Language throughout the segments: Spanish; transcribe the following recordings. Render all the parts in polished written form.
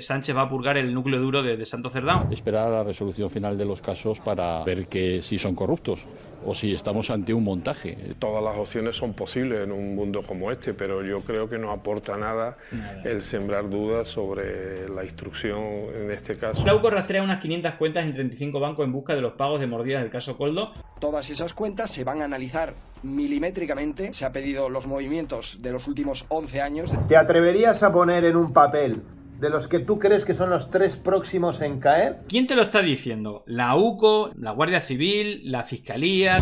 Sánchez va a purgar el núcleo duro de Santos Cerdán. Esperar a la resolución final de los casos para ver que si son corruptos o si estamos ante un montaje. Todas las opciones son posibles en un mundo como este, pero yo creo que no aporta nada el sembrar dudas sobre la instrucción en este caso. La UCO rastrea unas 500 cuentas en 35 bancos en busca de los pagos de mordidas del caso Koldo. Todas esas cuentas se van a analizar milimétricamente. Se ha pedido los movimientos de los últimos 11 años. ¿Te atreverías a poner en un papel de los que tú crees que son los 3 próximos en caer? ¿Quién te lo está diciendo? ¿La UCO, la Guardia Civil, la Fiscalía?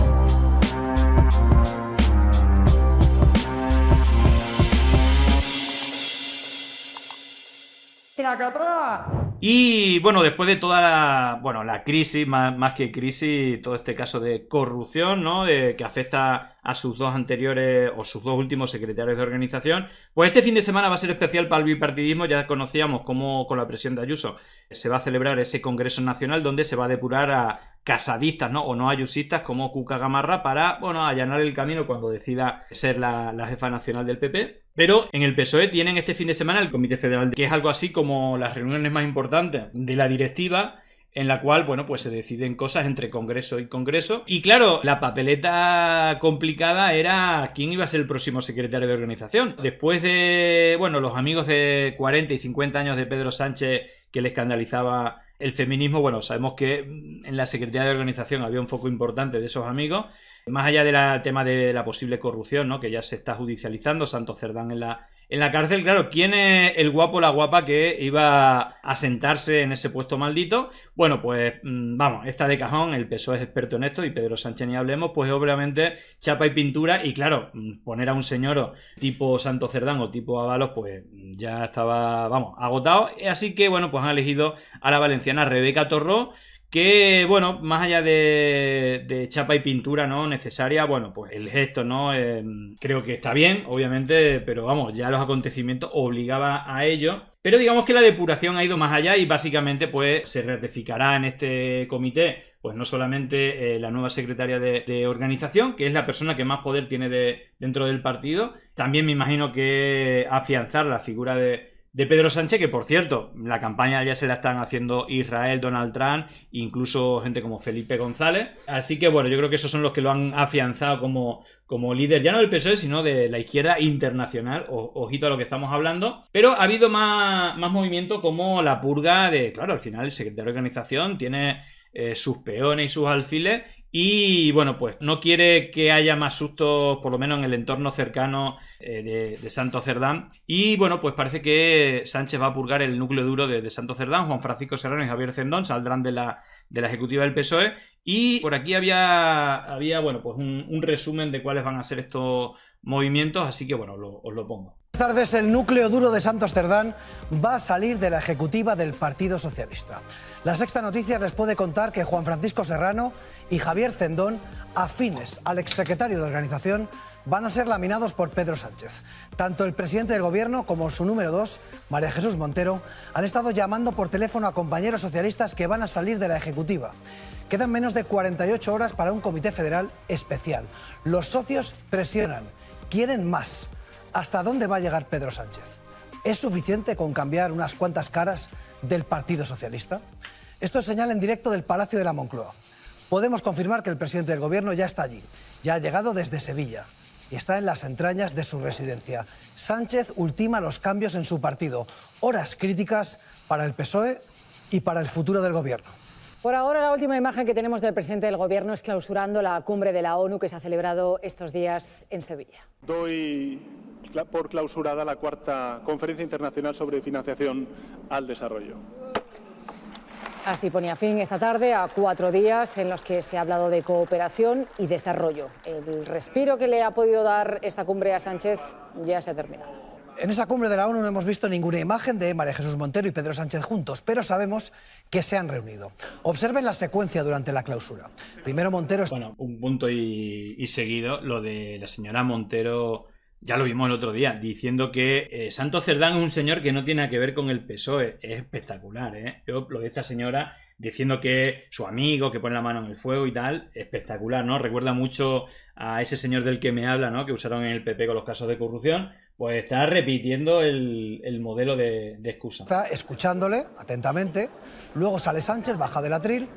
Y bueno, después de toda la crisis, más que crisis, todo este caso de corrupción, ¿no? Que afecta a sus dos anteriores o sus dos últimos secretarios de organización, pues este fin de semana va a ser especial para el bipartidismo. Ya conocíamos cómo con la presión de Ayuso se va a celebrar ese Congreso Nacional donde se va a depurar a casadistas, ¿no? O no ayusistas como Cuca Gamarra para, allanar el camino cuando decida ser la jefa nacional del PP. Pero en el PSOE tienen este fin de semana el Comité Federal, que es algo así como las reuniones más importantes de la directiva, en la cual, pues se deciden cosas entre Congreso y Congreso. Y claro, la papeleta complicada era quién iba a ser el próximo secretario de organización. Después de, los amigos de 40 y 50 años de Pedro Sánchez que le escandalizaba el feminismo, sabemos que en la Secretaría de Organización había un foco importante de esos amigos. Más allá del tema de la posible corrupción, ¿no? Que ya se está judicializando, Santos Cerdán en la cárcel. Claro, ¿quién es el guapo o la guapa que iba a sentarse en ese puesto maldito? Está de cajón, el PSOE es experto en esto y Pedro Sánchez ni hablemos, pues obviamente chapa y pintura. Y claro, poner a un señor tipo Santos Cerdán o tipo Ábalos, pues ya estaba, agotado. Así que, pues han elegido a la valenciana Rebeca Torró, que, más allá de chapa y pintura, ¿no? Necesaria, pues el gesto, ¿no? Creo que está bien, obviamente, pero ya los acontecimientos obligaban a ello. Pero digamos que la depuración ha ido más allá y básicamente, pues, se ratificará en este comité, pues no solamente la nueva secretaria de organización, que es la persona que más poder tiene dentro del partido, también me imagino que afianzar la figura de Pedro Sánchez, que por cierto, la campaña ya se la están haciendo Israel, Donald Trump, incluso gente como Felipe González. Así que yo creo que esos son los que lo han afianzado como líder, ya no del PSOE, sino de la izquierda internacional. Ojito a lo que estamos hablando. Pero ha habido más movimiento, como la purga de, claro, al final el secretario de organización tiene sus peones y sus alfiles. Y pues no quiere que haya más sustos, por lo menos en el entorno cercano de Santos Cerdán. Y pues parece que Sánchez va a purgar el núcleo duro de Santos Cerdán. Juan Francisco Serrano y Javier Cendón saldrán de la ejecutiva del PSOE. Y por aquí había un resumen de cuáles van a ser estos movimientos. Así que os lo pongo. Buenas tardes. El núcleo duro de Santos Cerdán va a salir de la ejecutiva del Partido Socialista. La Sexta Noticias les puede contar que Juan Francisco Serrano y Javier Cendón, afines al exsecretario de Organización, van a ser laminados por Pedro Sánchez. Tanto el presidente del Gobierno como su número 2, María Jesús Montero, han estado llamando por teléfono a compañeros socialistas que van a salir de la ejecutiva. Quedan menos de 48 horas para un comité federal especial. Los socios presionan, quieren más. ¿Hasta dónde va a llegar Pedro Sánchez? ¿Es suficiente con cambiar unas cuantas caras del Partido Socialista? Esto es señal en directo del Palacio de la Moncloa. Podemos confirmar que el presidente del Gobierno ya está allí, ya ha llegado desde Sevilla y está en las entrañas de su residencia. Sánchez ultima los cambios en su partido, horas críticas para el PSOE y para el futuro del Gobierno. Por ahora, la última imagen que tenemos del presidente del Gobierno es clausurando la cumbre de la ONU que se ha celebrado estos días en Sevilla. Doy por clausurada la cuarta Conferencia Internacional sobre Financiación al Desarrollo. Así ponía fin esta tarde a 4 días en los que se ha hablado de cooperación y desarrollo. El respiro que le ha podido dar esta cumbre a Sánchez ya se ha terminado. En esa cumbre de la ONU no hemos visto ninguna imagen de María Jesús Montero y Pedro Sánchez juntos, pero sabemos que se han reunido. Observen la secuencia durante la clausura. Primero Montero... un punto y seguido, lo de la señora Montero, ya lo vimos el otro día, diciendo que Santos Cerdán es un señor que no tiene nada que ver con el PSOE. Es espectacular, ¿eh? Yo, lo de esta señora diciendo que su amigo, que pone la mano en el fuego y tal, espectacular, ¿no? Recuerda mucho a ese señor del que me habla, ¿no? Que usaron en el PP con los casos de corrupción. pues está repitiendo el modelo de excusa. Está escuchándole atentamente, luego sale Sánchez, baja del atril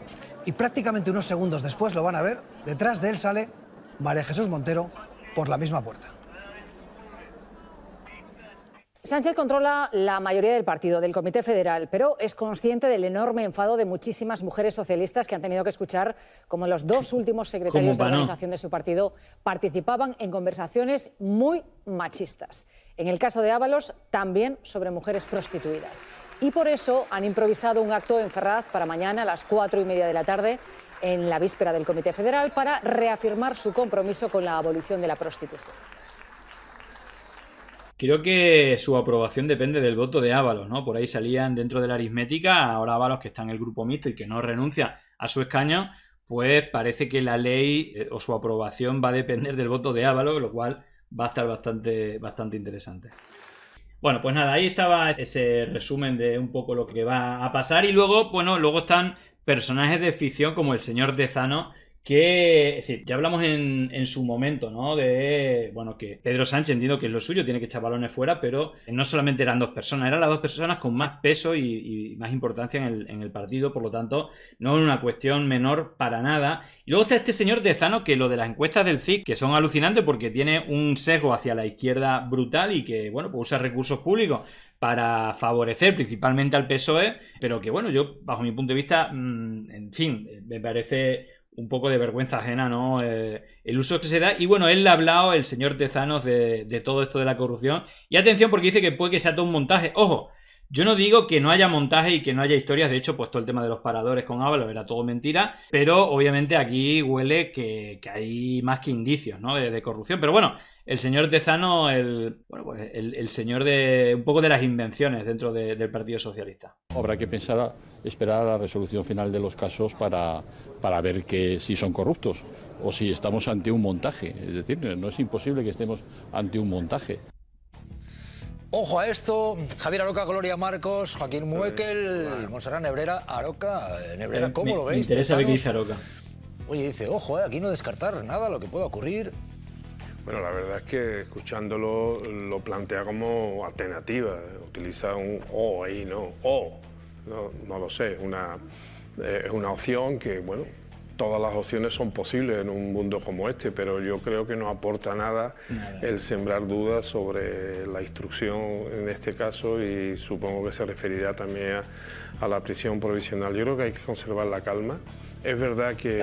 y prácticamente unos segundos después, lo van a ver, detrás de él sale María Jesús Montero por la misma puerta. Sánchez controla la mayoría del partido, del Comité Federal, pero es consciente del enorme enfado de muchísimas mujeres socialistas que han tenido que escuchar cómo los dos últimos secretarios de organización de su partido participaban en conversaciones muy machistas. En el caso de Ábalos, también sobre mujeres prostituidas. Y por eso han improvisado un acto en Ferraz para mañana a las 4:30 de la tarde, en la víspera del Comité Federal, para reafirmar su compromiso con la abolición de la prostitución. Creo que su aprobación depende del voto de Ábalos, ¿no? Por ahí salían dentro de la aritmética, ahora Ábalos, que está en el grupo mixto y que no renuncia a su escaño, pues parece que la ley o su aprobación va a depender del voto de Ábalos, lo cual va a estar bastante interesante. Bueno, pues nada, ahí estaba ese resumen de un poco lo que va a pasar y luego, bueno, luego están personajes de ficción como el señor Dezano, que, es decir, ya hablamos en su momento, ¿no? De, bueno, que Pedro Sánchez, entiendo que es lo suyo, tiene que echar balones fuera, pero no solamente eran dos personas, eran las dos personas con más peso y más importancia en el partido, por lo tanto, no es una cuestión menor para nada. Y luego está este señor Dezano, que lo de las encuestas del CIC, que son alucinantes porque tiene un sesgo hacia la izquierda brutal y que, bueno, pues usa recursos públicos para favorecer principalmente al PSOE, pero que, bueno, yo, bajo mi punto de vista, en fin, me parece un poco de vergüenza ajena, ¿no? El uso que se da. Y bueno, él le ha hablado, el señor Tezanos, de todo esto de la corrupción. Y atención, porque dice que puede que sea todo un montaje. Ojo, yo no digo que no haya montaje y que no haya historias. De hecho, pues todo el tema de los paradores con Ábalos era todo mentira. Pero obviamente aquí huele que hay más que indicios, ¿no? De corrupción. Pero bueno, el señor Tezano, el señor de un poco de las invenciones dentro del Partido Socialista. Habrá que esperar a la resolución final de los casos para ver que si son corruptos o si estamos ante un montaje. Es decir, no es imposible que estemos ante un montaje. Ojo a esto, Javier Aroca, Gloria Marcos, Joaquín Muekel, Montserrat Nebrera. Aroca, Nebrera, ¿cómo lo veis? Me interesa ver qué dice Aroca. Oye, dice, ojo, aquí no descartar nada lo que pueda ocurrir. Bueno, la verdad es que escuchándolo lo plantea como alternativa, utiliza un o ahí, ¿no? No lo sé, es una opción que, bueno, todas las opciones son posibles en un mundo como este, pero yo creo que no aporta nada el sembrar dudas sobre la instrucción en este caso y supongo que se referirá también a la prisión provisional. Yo creo que hay que conservar la calma. Es verdad que...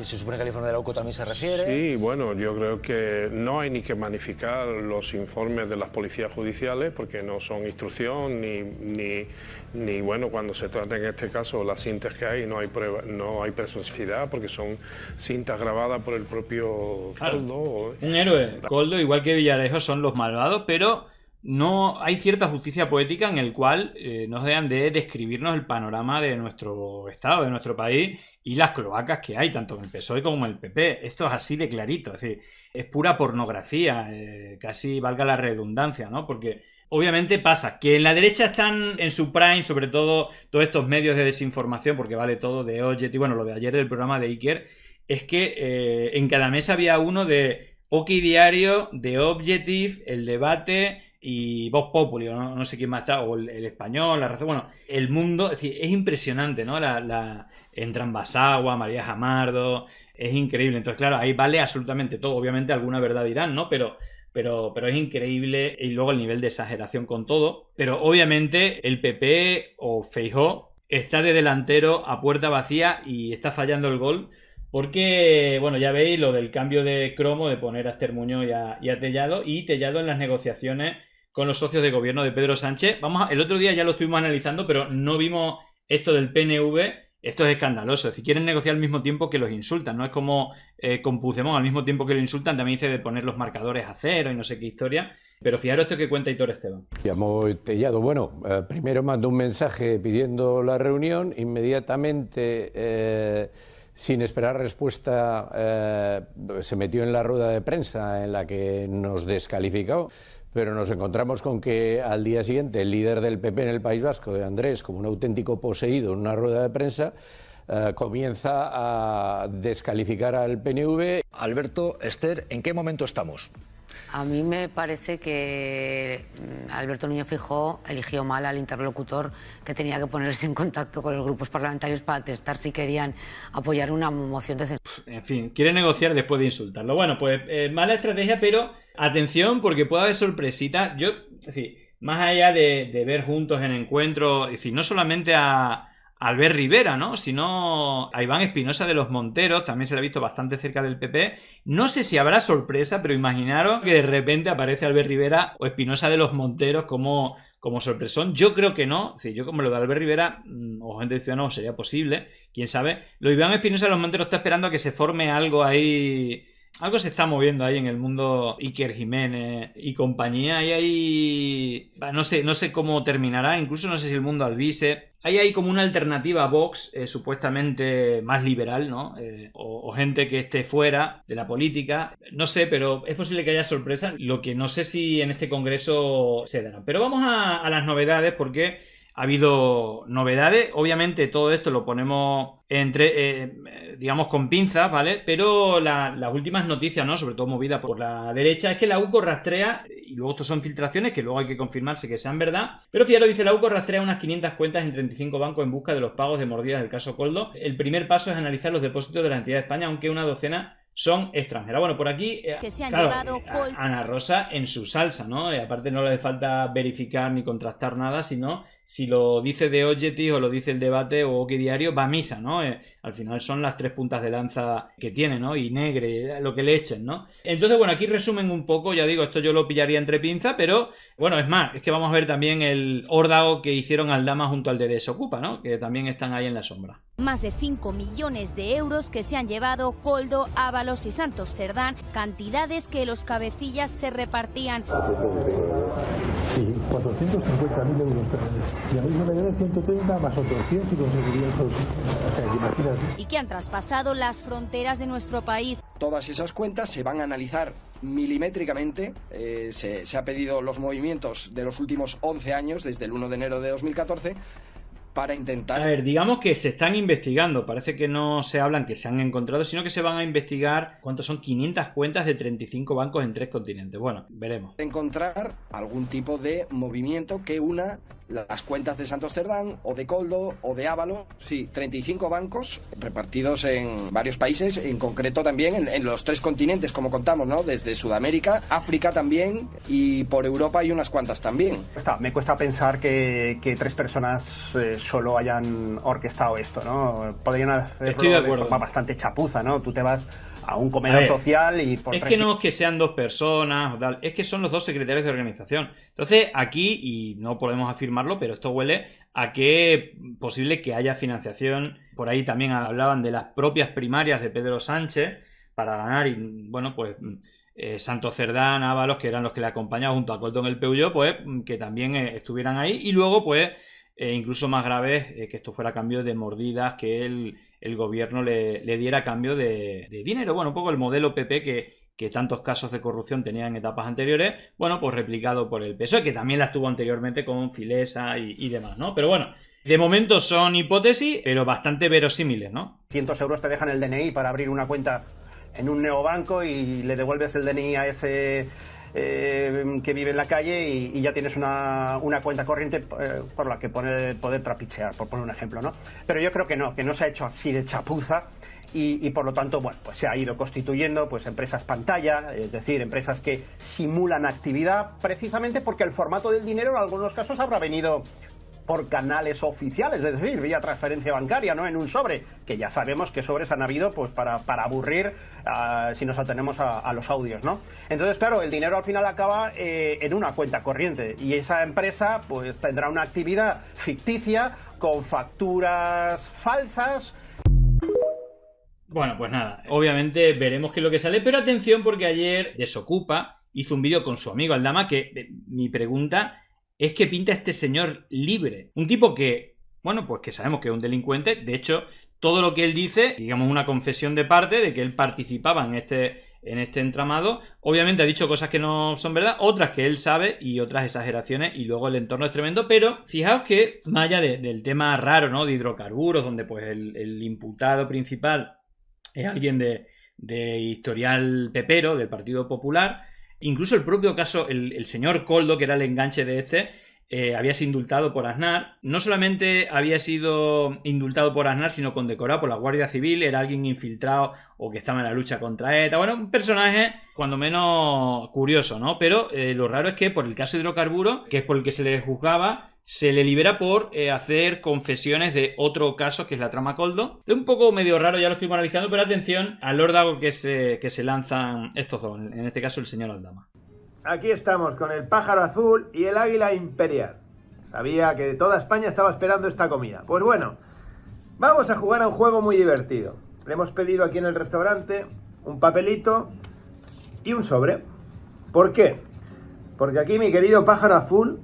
se supone que el informe de la UCO también se refiere. Sí, bueno, yo creo que no hay ni que magnificar los informes de las policías judiciales porque no son instrucción ni bueno, cuando se trata en este caso las cintas que hay, no hay prueba, no hay presunción porque son cintas grabadas por el propio Coldo. Un héroe. Coldo, igual que Villarejo, son los malvados, pero no hay cierta justicia poética en el cual nos dejan de describirnos el panorama de nuestro estado, de nuestro país y las cloacas que hay, tanto en el PSOE como en el PP. Esto es así de clarito, es decir, es pura pornografía, casi valga la redundancia, ¿no? Porque obviamente pasa que en la derecha están en su prime, sobre todo todos estos medios de desinformación, porque vale todo de Objective, bueno, lo de ayer del programa de Iker, es que en cada mesa había uno de OK Diario, de Objective, El Debate y Vox Populi, no sé quién más está, o el Español, La Razón, bueno, El Mundo, es decir, es impresionante, ¿no? Entran Basagua, María Jamardo, es increíble. Entonces, claro, ahí vale absolutamente todo. Obviamente alguna verdad dirán, ¿no? Pero es increíble, y luego el nivel de exageración con todo. Pero obviamente el PP o Feijóo está de delantero a puerta vacía y está fallando el gol. Porque, bueno, ya veis lo del cambio de cromo, de poner a Esther Muñoz y a Tellado, y Tellado en las negociaciones con los socios de gobierno de Pedro Sánchez. El otro día ya lo estuvimos analizando, pero no vimos esto del PNV. Esto es escandaloso. Si quieren negociar al mismo tiempo que los insultan, no es como con Puigdemont, al mismo tiempo que lo insultan, también dice de poner los marcadores a cero y no sé qué historia. Pero fijaros esto que cuenta Aitor Esteban. Llamó Tellado. Bueno, primero mandó un mensaje pidiendo la reunión, inmediatamente... sin esperar respuesta, se metió en la rueda de prensa en la que nos descalificó, pero nos encontramos con que al día siguiente el líder del PP en el País Vasco, de Andrés, como un auténtico poseído en una rueda de prensa, comienza a descalificar al PNV. Alberto, Esther, ¿en qué momento estamos? A mí me parece que Alberto Núñez Feijóo eligió mal al interlocutor que tenía que ponerse en contacto con los grupos parlamentarios para testar si querían apoyar una moción de censura. En fin, quiere negociar después de insultarlo. Bueno, pues mala estrategia, pero atención porque puede haber sorpresita. Yo, es decir, más allá de ver juntos en encuentro, es decir, no solamente a Albert Rivera, ¿no? Sino a Iván Espinosa de los Monteros, también se le ha visto bastante cerca del PP. No sé si habrá sorpresa, pero imaginaros que de repente aparece Albert Rivera o Espinosa de los Monteros como sorpresón. Yo creo que no. Es decir, yo como lo de Albert Rivera o gente de Ciudadanos sería posible, quién sabe. Lo de Iván Espinosa de los Monteros está esperando a que se forme algo ahí. Algo se está moviendo ahí en el mundo Iker Jiménez y compañía. Y ahí no sé cómo terminará. Incluso no sé si el mundo Alvise. Hay como una alternativa a Vox, supuestamente más liberal, ¿no? O gente que esté fuera de la política. No sé, pero es posible que haya sorpresa. Lo que no sé si en este congreso se dará. Pero vamos a las novedades porque ha habido novedades. Obviamente todo esto lo ponemos digamos con pinzas, ¿vale? Pero las últimas noticias, ¿no? Sobre todo movidas por la derecha, es que la UCO rastrea, y luego esto son filtraciones que luego hay que confirmarse que sean verdad, pero fíjate, dice la UCO rastrea unas 500 cuentas en 35 bancos en busca de los pagos de mordidas del caso Koldo. El primer paso es analizar los depósitos de la entidad de España, aunque una docena son extranjeras. Bueno, por aquí, que se han claro, Ana Rosa en su salsa, ¿no? Aparte no le hace falta verificar ni contrastar nada, sino si lo dice The Objective o lo dice El Debate o OK Diario, va a misa, ¿no? Al final son las tres puntas de lanza que tiene, ¿no? Y Negre, lo que le echen, ¿no? Entonces, bueno, aquí resumen un poco, ya digo, esto yo lo pillaría entre pinza, pero, bueno, es más, es que vamos a ver también el órdago que hicieron Aldama junto al de Desocupa, ¿no? Que también están ahí en la sombra. Más de 5 millones de euros que se han llevado Koldo, Ábalos y Santos Cerdán, cantidades que los cabecillas se repartían. Sí, 450.000 euros. Y a mí me debe 130 más otros 100 si conseguiría esos. O sea, imagínate. Y que han traspasado las fronteras de nuestro país. Todas esas cuentas se van a analizar milimétricamente. Se ha pedido los movimientos de los últimos 11 años, desde el 1 de enero de 2014, para intentar... A ver, digamos que se están investigando, parece que no se hablan que se han encontrado, sino que se van a investigar, ¿cuántos son? 500 cuentas de 35 bancos en 3 continentes. Bueno, veremos. Encontrar algún tipo de movimiento que una las cuentas de Santos Cerdán, o de Koldo, o de Ábalos. Sí, 35 bancos repartidos en varios países, en concreto también en los 3 continentes, como contamos, ¿no? Desde Sudamérica, África también, y por Europa hay unas cuantas también. Me cuesta pensar que 3 personas solo hayan orquestado esto, ¿no? Podrían hacerlo de forma bastante chapuza, ¿no? Tú te vas a un comedor social y... Es que no es que sean 2 personas o tal, es que son los 2 secretarios de organización. Entonces, aquí, y no podemos afirmarlo, pero esto huele a que posible que haya financiación. Por ahí también hablaban de las propias primarias de Pedro Sánchez para ganar, y bueno, pues... Santos Cerdán, Ábalos, que eran los que le acompañaban junto a Koldo en el Peugeot, pues que también estuvieran ahí. Y luego, pues, incluso más grave, que esto fuera a cambio de mordidas, que el gobierno le diera a cambio de dinero. Bueno, un poco el modelo PP que tantos casos de corrupción tenía en etapas anteriores, bueno, pues replicado por el PSOE, que también las tuvo anteriormente con Filesa y demás, ¿no? Pero bueno, de momento son hipótesis, pero bastante verosímiles, ¿no? 100 euros te dejan el DNI para abrir una cuenta en un neobanco y le devuelves el DNI a ese que vive en la calle y ya tienes una cuenta corriente por la que poder trapichear, por poner un ejemplo, ¿no? Pero yo creo que no se ha hecho así de chapuza y por lo tanto, bueno, pues se ha ido constituyendo pues empresas pantalla, es decir, empresas que simulan actividad precisamente porque el formato del dinero en algunos casos habrá venido por canales oficiales, es decir, vía transferencia bancaria, no en un sobre, que ya sabemos que sobres han habido pues para aburrir si nos atenemos a los audios, ¿no? Entonces, claro, el dinero al final acaba en una cuenta corriente y esa empresa pues tendrá una actividad ficticia con facturas falsas. Bueno, pues nada, obviamente veremos qué es lo que sale, pero atención porque ayer Desocupa hizo un vídeo con su amigo Aldama que mi pregunta es que pinta este señor libre. Un tipo que, bueno, pues que sabemos que es un delincuente. De hecho, todo lo que él dice, digamos una confesión de parte de que él participaba en este entramado. Obviamente ha dicho cosas que no son verdad, otras que él sabe y otras exageraciones, y luego el entorno es tremendo. Pero fijaos que, más allá del tema raro, ¿no? De hidrocarburos, donde pues el imputado principal es alguien de historial pepero, del Partido Popular. Incluso el propio caso, el señor Koldo, que era el enganche de este, había sido indultado por Aznar. No solamente había sido indultado por Aznar, sino condecorado por la Guardia Civil. Era alguien infiltrado o que estaba en la lucha contra ETA. Bueno, un personaje cuando menos curioso, ¿no? Pero lo raro es que por el caso de hidrocarburos, que es por el que se le juzgaba, se le libera por hacer confesiones de otro caso, que es la trama Koldo. Es un poco medio raro, ya lo estoy analizando, pero atención al órdago que se lanzan estos dos, en este caso el señor Aldama. Aquí estamos con el pájaro azul y el águila imperial. Sabía que toda España estaba esperando esta comida. Pues bueno, vamos a jugar a un juego muy divertido. Le hemos pedido aquí en el restaurante un papelito y un sobre. ¿Por qué? Porque aquí, mi querido pájaro azul,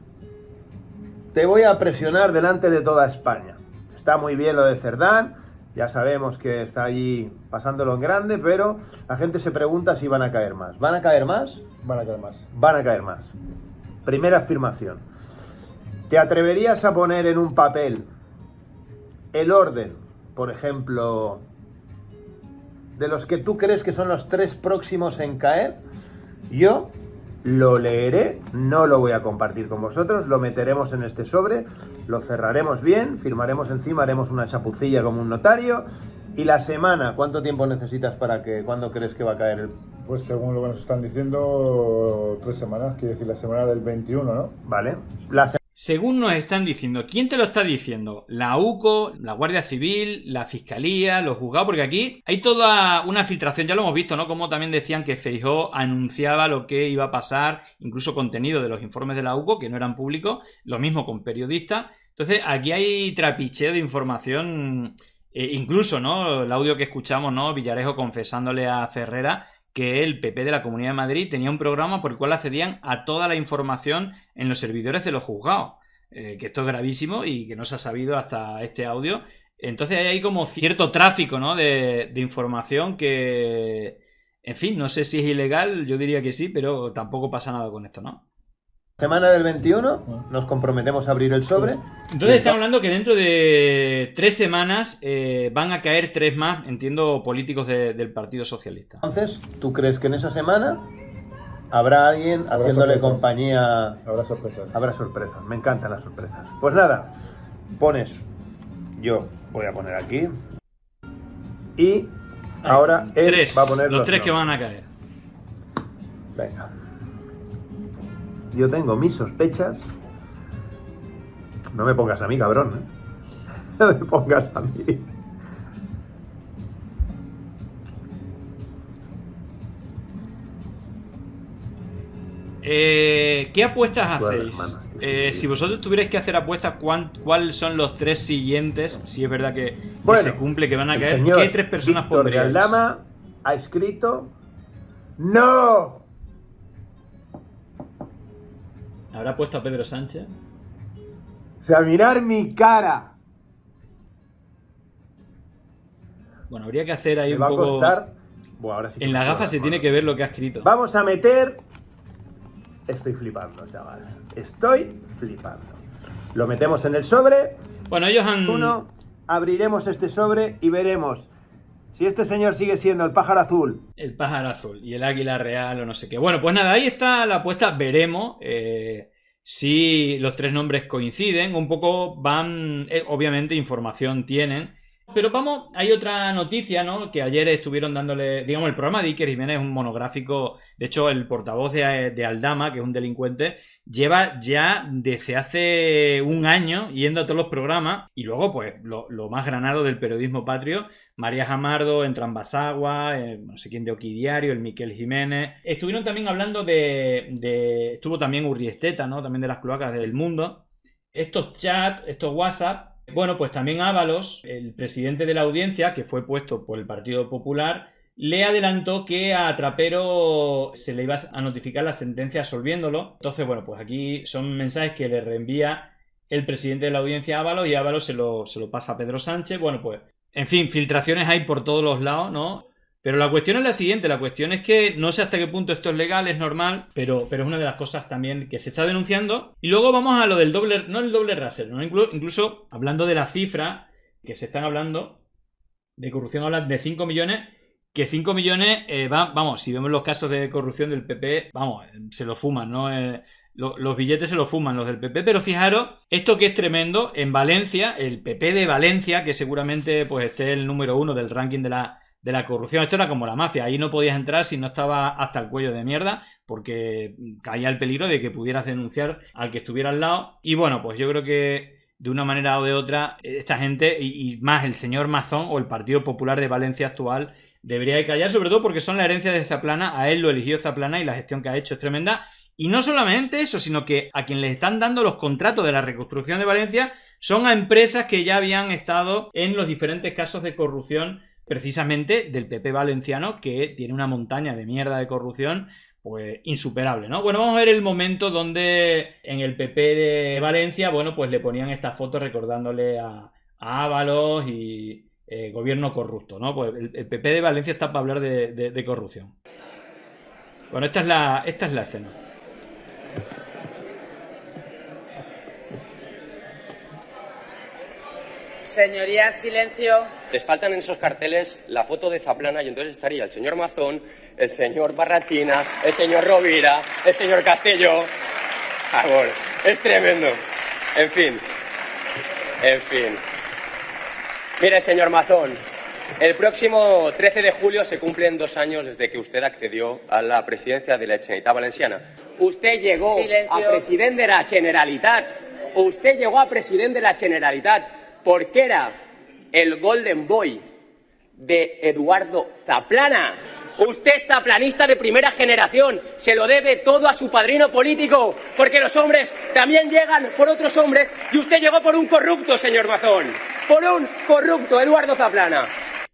te voy a presionar delante de toda España. Está muy bien lo de Cerdán, ya sabemos que está allí pasándolo en grande, pero la gente se pregunta si van a caer más. ¿Van a caer más? Van a caer más. Van a caer más. Primera afirmación. ¿Te atreverías a poner en un papel el orden, por ejemplo, de los que tú crees que son los 3 próximos en caer? Yo lo leeré, no lo voy a compartir con vosotros, lo meteremos en este sobre, lo cerraremos bien, firmaremos encima, haremos una chapucilla como un notario. ¿Y la semana? ¿Cuánto tiempo necesitas para que, cuándo crees que va a caer el...? Pues según lo que nos están diciendo, 3 semanas, quiere decir la semana del 21, ¿no? Vale. Según nos están diciendo, ¿quién te lo está diciendo? La UCO, la Guardia Civil, la Fiscalía, los juzgados, porque aquí hay toda una filtración, ya lo hemos visto, ¿no? Como también decían que Feijóo anunciaba lo que iba a pasar, incluso contenido de los informes de la UCO, que no eran públicos, lo mismo con periodistas. Entonces, aquí hay trapicheo de información, incluso, ¿no? El audio que escuchamos, ¿no? Villarejo confesándole a Ferrera que el PP de la Comunidad de Madrid tenía un programa por el cual accedían a toda la información en los servidores de los juzgados. Que esto es gravísimo y que no se ha sabido hasta este audio. Entonces hay como cierto tráfico, ¿no? de información que, en fin, no sé si es ilegal, yo diría que sí, pero tampoco pasa nada con esto, ¿no? Semana del 21, nos comprometemos a abrir el sobre. Entonces estamos hablando que dentro de 3 semanas van a caer 3 más, entiendo, políticos del Partido Socialista. Entonces, ¿tú crees que en esa semana habrá alguien haciéndole compañía? Habrá sorpresas. Habrá sorpresas, me encantan las sorpresas. Pues nada, pones, yo voy a poner aquí, y ahora él va a poner los 3 que van a caer. Venga. Yo tengo mis sospechas. No me pongas a mí, cabrón, ¿eh? No me pongas a mí. ¿Qué apuestas hacéis? Si vosotros tuvierais que hacer apuestas, ¿cuáles son los 3 siguientes? Si es verdad que se cumple, que van a caer. ¿Qué 3 personas pondríais? Aldama ha escrito ¡no! ¿Habrá puesto a Pedro Sánchez? O sea, mirar mi cara. Bueno, habría que hacer ahí me un poco... va a costar... Bueno, ahora sí que en la gafa se tiene que ver lo que ha escrito. Vamos a meter... Estoy flipando, chaval. Estoy flipando. Lo metemos en el sobre. Bueno, ellos han... Abriremos este sobre y veremos si este señor sigue siendo el pájaro azul. El pájaro azul y el águila real o no sé qué. Bueno, pues nada, ahí está la apuesta. Veremos si los 3 nombres coinciden. Un poco van... obviamente información tienen. Pero vamos, hay otra noticia, ¿no? Que ayer estuvieron dándole, digamos, el programa de Iker Jiménez es un monográfico. De hecho, el portavoz de Aldama, que es un delincuente, lleva ya desde hace un año yendo a todos los programas. Y luego, pues, lo más granado del periodismo patrio, María Jamardo, Entran Basagua, no sé quién de Oquidiario, el Miquel Jiménez. Estuvieron también hablando estuvo también Urriesteta, ¿no? También de las cloacas del mundo. Estos chats, estos WhatsApp. Bueno, pues también Ábalos, el presidente de la audiencia, que fue puesto por el Partido Popular, le adelantó que a Trapero se le iba a notificar la sentencia absolviéndolo. Entonces, bueno, pues aquí son mensajes que le reenvía el presidente de la audiencia a Ábalos y Ábalos se lo pasa a Pedro Sánchez. Bueno, pues, en fin, filtraciones hay por todos los lados, ¿no? Pero la cuestión es la siguiente, la cuestión es que no sé hasta qué punto esto es legal, es normal, pero es una de las cosas también que se está denunciando. Y luego vamos a lo del doble, no el doble raser, ¿no? Incluso hablando de la cifra que se están hablando de corrupción, hablan de 5 millones que 5 millones, vamos, si vemos los casos de corrupción del PP, vamos, se lo fuman, ¿no? Los billetes se los fuman los del PP, pero fijaros, esto que es tremendo, en Valencia, el PP de Valencia, que seguramente pues esté el número 1 del ranking de la corrupción, esto era como la mafia, ahí no podías entrar si no estaba hasta el cuello de mierda, porque caía el peligro de que pudieras denunciar al que estuviera al lado, y bueno, pues yo creo que de una manera o de otra, esta gente, y más el señor Mazón o el Partido Popular de Valencia actual, debería de callar, sobre todo porque son la herencia de Zaplana, a él lo eligió Zaplana y la gestión que ha hecho es tremenda. Y no solamente eso, sino que a quien les están dando los contratos de la reconstrucción de Valencia son a empresas que ya habían estado en los diferentes casos de corrupción, precisamente del PP valenciano, que tiene una montaña de mierda de corrupción pues insuperable, ¿no? Bueno, vamos a ver el momento donde en el PP de Valencia, bueno, pues le ponían estas fotos recordándole a Ábalos y gobierno corrupto, ¿no? Pues el PP de Valencia está para hablar de corrupción. Bueno, esta es la escena. Señorías, silencio. Les faltan en esos carteles la foto de Zaplana y entonces estaría el señor Mazón, el señor Barrachina, el señor Rovira, el señor Castelló. Amor, es tremendo. En fin. Mire, señor Mazón, el próximo 13 de julio se cumplen 2 años desde que usted accedió a la presidencia de la Generalitat Valenciana. Usted llegó a presidente de la Generalitat. Usted llegó a presidente de la Generalitat porque era el Golden Boy de Eduardo Zaplana. Usted es zaplanista de primera generación. Se lo debe todo a su padrino político, porque los hombres también llegan por otros hombres y usted llegó por un corrupto, señor Mazón. Por un corrupto, Eduardo Zaplana.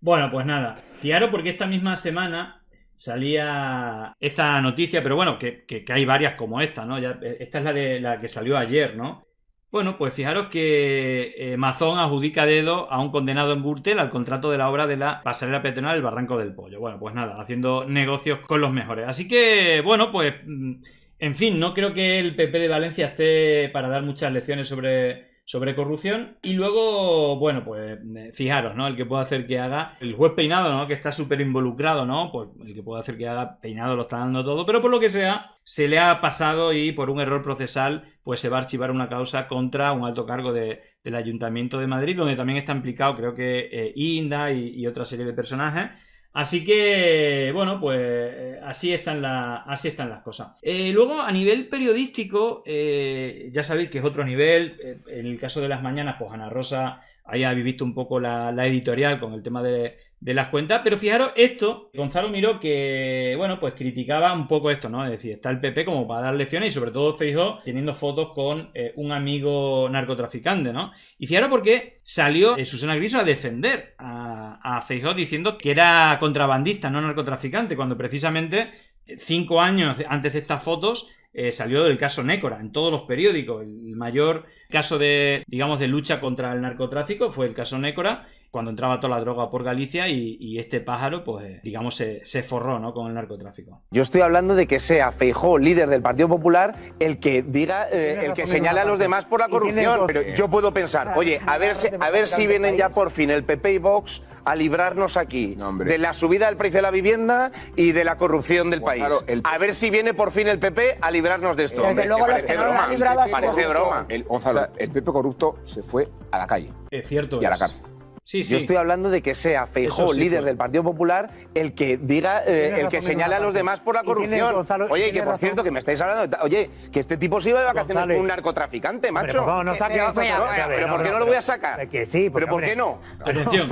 Bueno, pues nada, fijaros porque esta misma semana salía esta noticia, pero bueno, que hay varias como esta, ¿no? Esta es la que salió ayer, ¿no? Bueno, pues fijaros que Mazón adjudica dedo a un condenado en Gürtel al contrato de la obra de la pasarela peatonal del Barranco del Pollo. Bueno, pues nada, haciendo negocios con los mejores. Así que, bueno, pues, en fin, no creo que el PP de Valencia esté para dar muchas lecciones sobre corrupción. Y luego, bueno, pues fijaros, ¿no? El que puede hacer que haga. El juez Peinado, ¿no? Que está súper involucrado, ¿no? Pues el que puede hacer que haga, Peinado lo está dando todo. Pero por lo que sea, se le ha pasado y por un error procesal, pues se va a archivar una causa contra un alto cargo del Ayuntamiento de Madrid, donde también está implicado, creo que Inda y otra serie de personajes. Así que, bueno, pues así están las cosas. Luego, a nivel periodístico, ya sabéis que es otro nivel. En el caso de Las Mañanas, pues Ana Rosa, ahí habéis visto un poco la editorial con el tema de las cuentas. Pero fijaros esto, Gonzalo Miró, que, bueno, pues criticaba un poco esto, ¿no? Es decir, está el PP como para dar lecciones y sobre todo Feijóo teniendo fotos con un amigo narcotraficante, ¿no? Y fijaros porque salió Susana Griso a defender a Feijóo diciendo que era contrabandista, no narcotraficante, cuando precisamente 5 años antes de estas fotos salió del caso Nécora en todos los periódicos. El mayor caso de lucha contra el narcotráfico fue el caso Nécora, cuando entraba toda la droga por Galicia y este pájaro, pues, digamos, se forró, ¿no?, con el narcotráfico. Yo estoy hablando de que sea Feijóo, líder del Partido Popular, el que diga, el que señale a los demás por la corrupción. Pero yo puedo pensar, oye, a ver si vienen ya por fin el PP y Vox a librarnos aquí de la subida del precio de la vivienda y de la corrupción del país. A ver si viene por fin el PP a librarnos de esto. Desde luego los que no lo han librado parece broma. Gonzalo, el PP corrupto se fue a la calle. Es cierto. Y a la cárcel. Sí. Yo estoy hablando de que sea Feijóo, líder del Partido Popular, el que diga, el que señale a los demás por la corrupción. Oye, que por cierto, que me estáis hablando, oye, que este tipo se iba de vacaciones con un narcotraficante, macho. Pero ¿por qué no lo voy a sacar? Que sí, pero ¿por qué no? Atención.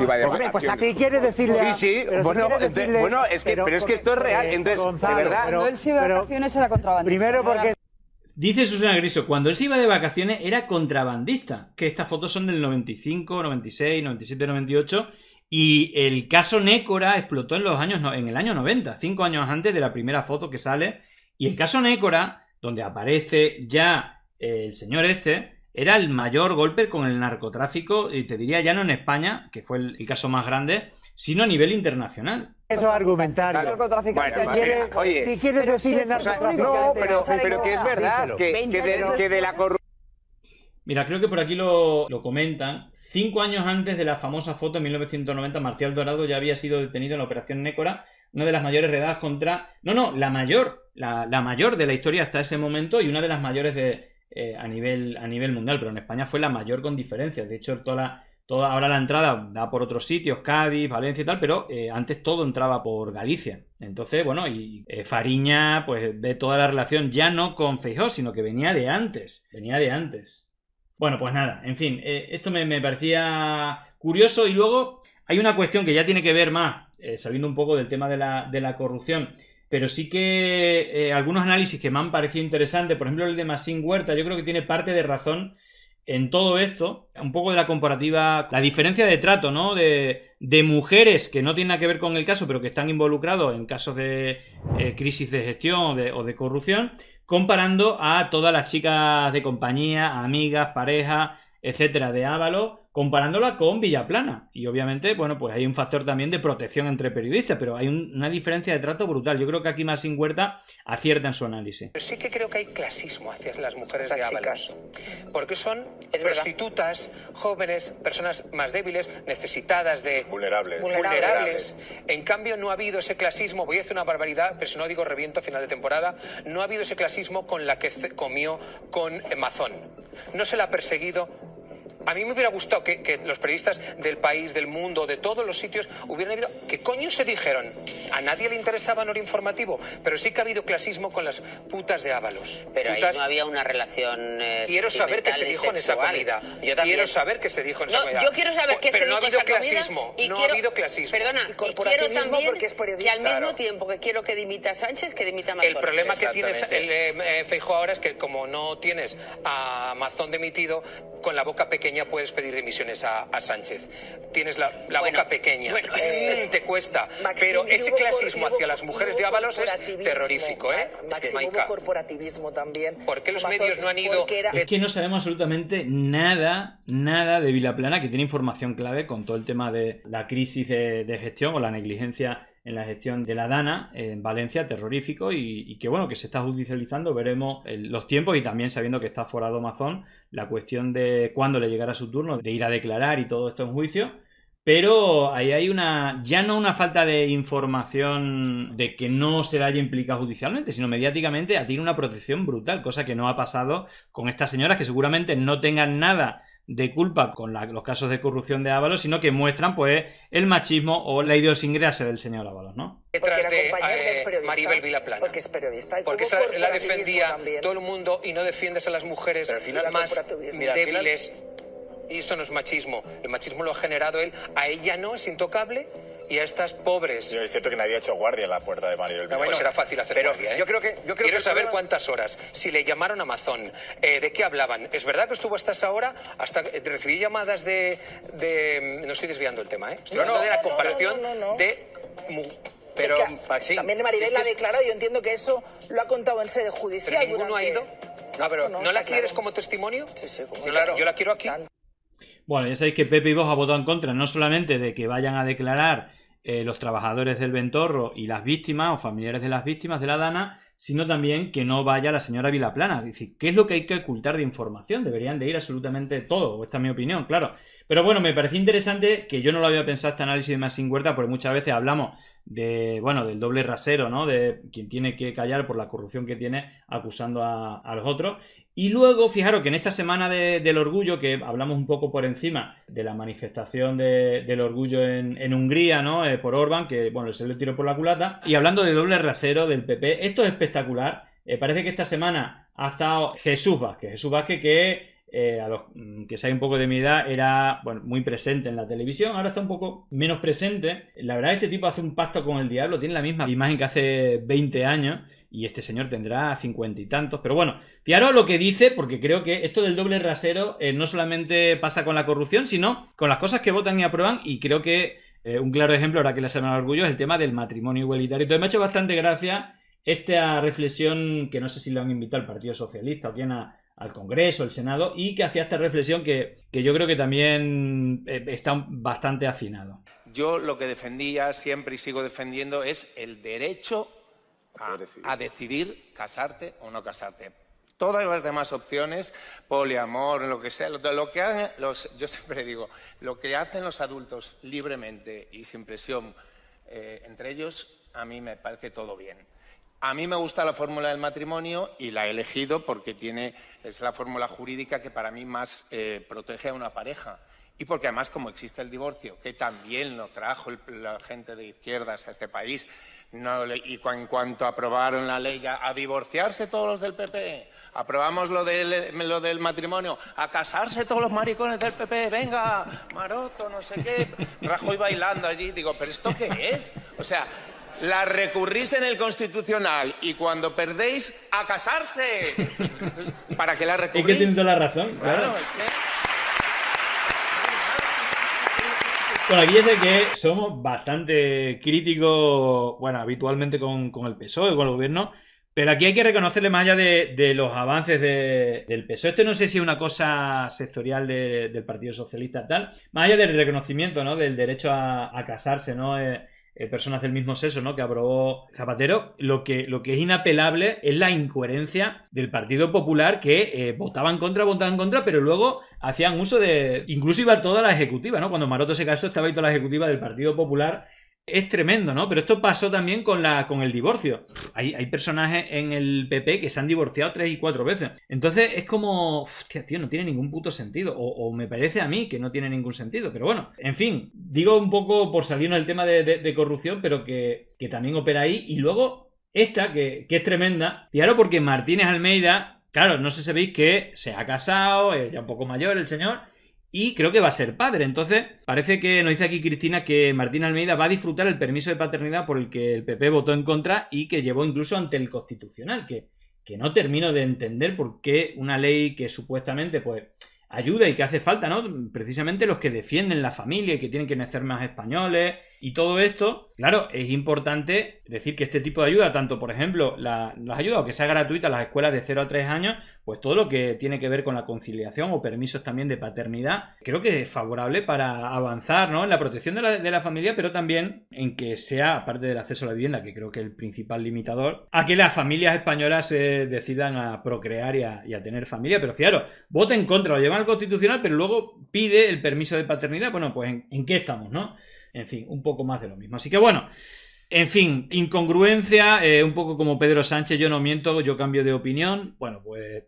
Pues aquí quiere decirle. Sí, bueno, pero es que esto es real. Entonces, de verdad. Cuando él se iba de vacaciones era contrabandista. Primero porque. Dice Susana Griso, cuando él se iba de vacaciones era contrabandista, que estas fotos son del 95, 96, 97, 98, y el caso Nécora explotó en el año 90, 5 años antes de la primera foto que sale, y el caso Nécora, donde aparece ya el señor era el mayor golpe con el narcotráfico, y te diría ya no en España, que fue el caso más grande, sino a nivel internacional. Eso argumentario. Oye, si quieres decirle narcotráfico. No, pero que es verdad que de la corrupción. Mira, creo que por aquí lo comentan. 5 años antes de la famosa foto en 1990, Marcial Dorado ya había sido detenido en la Operación Nécora, una de las mayores redadas contra... la mayor de la historia hasta ese momento y una de las mayores a nivel mundial, pero en España fue la mayor con diferencia. De hecho, ahora la entrada da por otros sitios, Cádiz, Valencia y tal, pero antes todo entraba por Galicia. Entonces, Fariña pues ve toda la relación ya no con Feijóo, sino que venía de antes. Bueno, pues nada, en fin, esto me parecía curioso. Y luego hay una cuestión que ya tiene que ver más, sabiendo un poco del tema de la corrupción, pero sí que algunos análisis que me han parecido interesantes, por ejemplo el de Maxime Huerta, yo creo que tiene parte de razón en todo esto, un poco de la comparativa, la diferencia de trato, ¿no? De mujeres que no tienen nada que ver con el caso, pero que están involucrados en casos de crisis de gestión o de corrupción, comparando a todas las chicas de compañía, amigas, parejas, etcétera, de Ábalos, comparándola con Villaplana. Y obviamente, pues hay un factor también de protección entre periodistas, pero hay una diferencia de trato brutal. Yo creo que aquí Maxime Huerta acierta en su análisis. Pero sí que creo que hay clasismo hacia las mujeres de Ábalos, porque son prostitutas, jóvenes, personas más débiles, necesitadas de... Vulnerables. En cambio, no ha habido ese clasismo, voy a decir una barbaridad, pero si no digo reviento a final de temporada, no ha habido ese clasismo con la que comió con Mazón. No se la ha perseguido. A mí me hubiera gustado que los periodistas del país, del mundo, de todos los sitios hubieran habido... ¿Qué coño se dijeron? A nadie le interesaba el informativo, pero sí que ha habido clasismo con las putas de Ábalos. Pero ahí no había una relación Quiero saber qué se dijo en esa comida. Quiero saber qué se dijo en esa comida. Yo quiero saber qué se dijo en esa comida. No ha habido clasismo. Perdona, y quiero también porque es periodista, que al mismo tiempo que quiero que dimita a Sánchez, que dimita a Mazón. El problema que tienes Feijóo ahora es que como no tienes a Mazón dimitido, con la boca pequeña puedes pedir dimisiones a Sánchez. Tienes la boca pequeña. Te cuesta. Pero ese clasismo hacia las mujeres de Ábalos es terrorífico, ¿eh? Máximo, hubo corporativismo también. ¿Por qué los medios no han ido...? Es que no sabemos absolutamente nada de Vilaplana, que tiene información clave con todo el tema de la crisis de gestión o la negligencia en la gestión de la Dana en Valencia, terrorífico, y que que se está judicializando. Veremos los tiempos, y también sabiendo que está aforado Mazón, la cuestión de cuándo le llegará su turno de ir a declarar y todo esto en juicio. Pero ahí hay ya no una falta de información de que no se le haya implicado judicialmente, sino mediáticamente tiene una protección brutal, cosa que no ha pasado con estas señoras, que seguramente no tengan nada de culpa con los casos de corrupción de Ábalos, sino que muestran el machismo o la idiosincrasia del señor Ábalos, ¿no? Porque la compañera es periodista. Maribel Vilaplana. Porque es periodista. Porque la defendía también todo el mundo, y no defiendes a las mujeres más débiles. Y esto no es machismo. El machismo lo ha generado él. A ella no, es intocable. Y a estas pobres. Yo es cierto que nadie ha hecho guardia en la puerta de Maribel Vilaplana. Bueno, será fácil hacer guardia, ¿eh? Yo creo quiero saber cuántas horas. Si le llamaron a Mazón, ¿de qué hablaban? ¿Es verdad que estuvo hasta esa hora? Hasta recibí llamadas de... No estoy desviando el tema, ¿eh? Estoy hablando de la comparación de... Pero también Maribel la ha declarado. Yo entiendo que eso lo ha contado en sede judicial. ¿Pero ninguno ha ido? ¿No la quieres como testimonio? Sí, yo la quiero aquí. Bueno, ya sabéis que Pepe y Vox ha votado en contra, no solamente de que vayan a declarar los trabajadores del Ventorro y las víctimas o familiares de las víctimas de la Dana, sino también que no vaya la señora Vilaplana. Es decir, ¿qué es lo que hay que ocultar de información? Deberían de ir absolutamente todo, esta es mi opinión, claro. Pero bueno, me parece interesante, que yo no lo había pensado este análisis de Maxime Huerta, porque muchas veces hablamos del doble rasero, ¿no? De quien tiene que callar por la corrupción que tiene acusando a los otros. Y luego, fijaros que en esta semana del orgullo, que hablamos un poco por encima de la manifestación del orgullo en Hungría, ¿no? Por Orbán, que se le tiró por la culata. Y hablando de doble rasero del PP, esto es espectacular. Parece que esta semana ha estado Jesús Vázquez, que a los que sabe un poco de mi edad era muy presente en la televisión. Ahora está un poco menos presente. La verdad, este tipo hace un pacto con el diablo, tiene la misma imagen que hace 20 años, y este señor tendrá 50 y tantos. Pero bueno, fijaros lo que dice, porque creo que esto del doble rasero no solamente pasa con la corrupción, sino con las cosas que votan y aprueban. Y creo que un claro ejemplo, ahora que la semana de orgullo, es el tema del matrimonio igualitario. Entonces me ha hecho bastante gracia esta reflexión, que no sé si lo han invitado al Partido Socialista o quién, al Congreso, el Senado, y que hacía esta reflexión que yo creo que también está bastante afinado. Yo lo que defendía siempre y sigo defendiendo es el derecho a decidir casarte o no casarte. Todas las demás opciones, poliamor, lo que sea, lo que hagan yo siempre digo, lo que hacen los adultos libremente y sin presión entre ellos, a mí me parece todo bien. A mí me gusta la fórmula del matrimonio y la he elegido porque es la fórmula jurídica que para mí más protege a una pareja. Y porque además, como existe el divorcio, que también lo trajo la gente de izquierdas a este país, y en cuanto aprobaron la ley a divorciarse todos los del PP, aprobamos lo del matrimonio, a casarse todos los maricones del PP, venga, Maroto, no sé qué, Rajoy bailando allí, digo, ¿pero esto qué es? O sea, la recurrís en el Constitucional y cuando perdéis, a casarse. Entonces, ¿para qué la recurrís? Es que tienes toda la razón, claro. Es que... Bueno, aquí ya sé que somos bastante críticos, bueno, habitualmente con el PSOE, con el gobierno, pero aquí hay que reconocerle más allá de los avances del PSOE. Esto no sé si es una cosa sectorial del Partido Socialista tal, más allá del reconocimiento, ¿no?, del derecho a casarse, ¿no?, personas del mismo sexo, ¿no?, que aprobó Zapatero, lo que es inapelable es la incoherencia del Partido Popular, que votaban en contra, pero luego hacían uso de... Incluso iba toda la ejecutiva, ¿no? Cuando Maroto se casó estaba ahí toda la ejecutiva del Partido Popular. Es tremendo, ¿no? Pero esto pasó también con el divorcio. Hay personajes en el PP que se han divorciado 3 y 4 veces. Entonces es como... Hostia, tío, no tiene ningún puto sentido. O me parece a mí que no tiene ningún sentido. Pero bueno, en fin. Digo un poco por salirnos del tema de corrupción, pero que también opera ahí. Y luego esta, que es tremenda. Claro, porque Martínez Almeida, claro, no sé si sabéis que se ha casado, es ya un poco mayor el señor... Y creo que va a ser padre. Entonces, parece que nos dice aquí Cristina que Martín Almeida va a disfrutar el permiso de paternidad por el que el PP votó en contra y que llevó incluso ante el Constitucional. Que no termino de entender por qué una ley que supuestamente pues ayuda y que hace falta, ¿no? Precisamente los que defienden la familia y que tienen que nacer más españoles y todo esto. Claro, es importante decir que este tipo de ayuda, tanto por ejemplo las ayudas o que sea gratuita a las escuelas de 0 a 3 años, pues todo lo que tiene que ver con la conciliación o permisos también de paternidad, creo que es favorable para avanzar, ¿no?, en la protección de la familia, pero también en que sea, aparte del acceso a la vivienda, que creo que es el principal limitador, a que las familias españolas se decidan a procrear y a tener familia. Pero fijaros, vota en contra, lo llevan al Constitucional, pero luego pide el permiso de paternidad. Bueno, pues ¿en qué estamos, no? En fin, un poco más de lo mismo. Así que bueno, en fin, incongruencia, un poco como Pedro Sánchez, yo no miento, yo cambio de opinión. Bueno, pues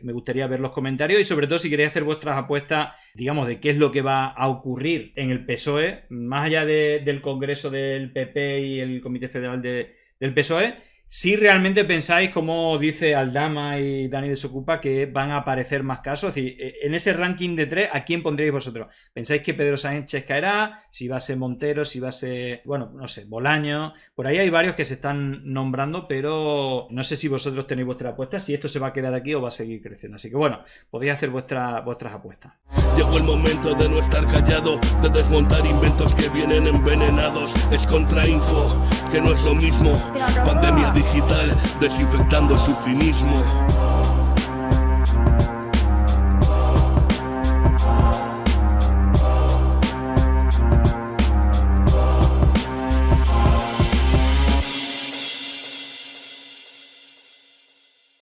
me gustaría ver los comentarios y sobre todo si queréis hacer vuestras apuestas, digamos, de qué es lo que va a ocurrir en el PSOE, más allá del Congreso del PP y el Comité Federal del PSOE. Si realmente pensáis, como dice Aldama y Dani Desocupa, que van a aparecer más casos, es decir, en ese ranking de 3, ¿a quién pondríais vosotros? ¿Pensáis que Pedro Sánchez caerá? Si va a ser Montero, si va a ser, bueno, no sé, Bolaño. Por ahí hay varios que se están nombrando, pero no sé si vosotros tenéis vuestras apuestas, si esto se va a quedar aquí o va a seguir creciendo. Así que bueno, podéis hacer vuestras apuestas. Llegó el momento de no estar callado, de desmontar inventos que vienen envenenados. Es contrainfo, que no es lo mismo. Pandemia digital, desinfectando su cinismo.